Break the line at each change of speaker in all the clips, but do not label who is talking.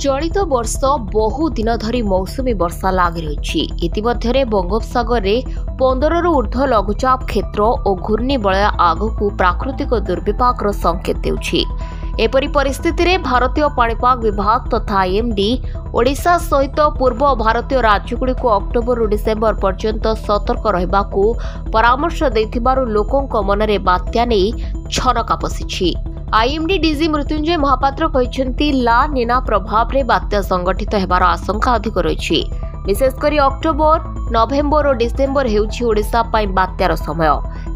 चलित वर्ष बहु दिन धरी मौसुमी वर्षा लगी रही। इतिमध्य बंगोपसागर में 15 रु ऊर्ध्व लघुचाप क्षेत्र और घूर्णिबलय आगक प्राकृतिक दुर्विपाक संकेत देउछि। एपरी परिस्थिति रे भारतीय पाणीपाग विभाग तथा आईएमडी ओडिशा सहित पूर्व भारतीय राज्यगुड़िक अक्टोबर डिसेम्बर पर्यंत सतर्क रहिबाकू परामर्श देथिबारु लोकंक मनरे बात्या नहीं छनका पशिछि। आईएमडी डीजी मृत्युंजय महापात्र कहते ला निना प्रभाव रे बात्या संगठित हेबार आशंका अधिक रही। विशेषकर अक्टोबर नवेम्बर और डिसेम्बर हेउछि ओडिशा पई बात्यार समय।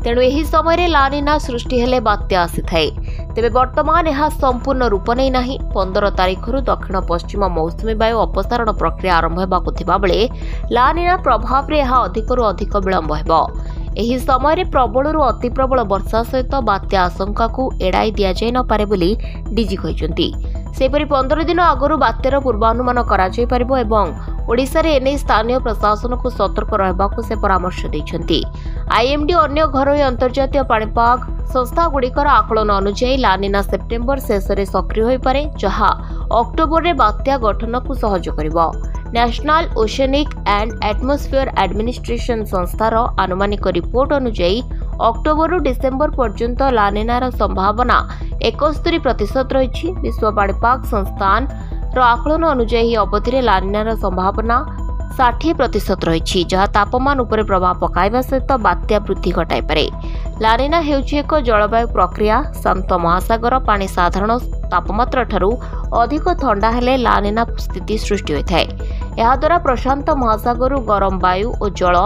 तेणु एही समय रे ला निना सृष्टि हेले बात्या आसी थाए। तेबे वर्तमान यह संपूर्ण रूप नै नाही। 15 तारिखरु दक्षिण पश्चिम मौसुमी वायु अपसारण प्रक्रिया आरंभ हेबाकु थिबा बेले ला निना प्रभाव रे यह अधिकरु अधिक विलंब हेबो। एही समय प्रबलरू अति प्रबल वर्षा सहित बात्या आशंका को एड़ाई दिया जाय न पारे बोली डीजी कहते। सेपरी 15 दिन आगरू बात्यार पूर्वानुमान करा जाय परिबो एवं ओडिशा रे एने स्थानीय प्रशासन को सतर्क रहबाकू से परामर्श दैछन्ती। आईएमडी अन्य घरोई अंतर्जातीय पाणीपाग संस्था गुड़िकर आकलन अनुसार ला निना सेप्टेम्बर शेष में सक्रिय हो पारे, जहां अक्टोबर रे बात्या गठन को सहज करिबो। National oceanic and atmosphere administration संस्थार आनुमानिक रिपोर्ट अनुसार अक्टोबर डिसेम्बर पर्यंत ला निनार संभावना 71% रही। विश्व पाणीपाग संस्थान आकलन अनुसार अवधि ला निनार संभावना 60% रही, जहाँ तापमान उपर प्रभाव पकाइबा सहित बात्या वृद्धि घटाई पारे। ला निना हेउछि एक जलवायु प्रक्रिया। शांत महासागर पानी साधारण तापमात्रा ठारू अधिक ठंडा हेले ला निना स्थिति सृष्टि होइथाय। ଏହା द्वारा प्रशांत महासागर गरम वायु और जल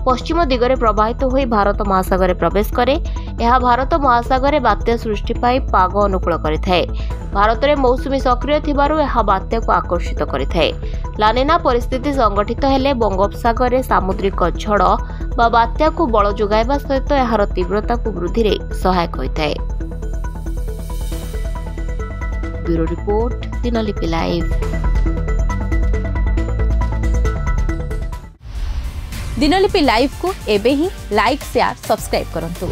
पश्चिम दिगरे प्रवाहित होई भारत महासागर प्रवेश करे। यह भारत महासागर बात्या सृष्टि पाई पाग अनुकूल करिथाय। भारत में मौसुमी सक्रिय थिबारु यह बात्या को आकर्षित करिथाय। ला निना परिस्थिति संगठित हेले बंगोपसागर में सामुद्रिक झड़ बा बात्या को बल जोगाइबा सहित यार तीव्रता को वृद्धि रे सहायक होइथाय। Bureau report Dinalipi live.
Dinalipi live को एबे ही लाइक शेयर सब्सक्राइब करंतु।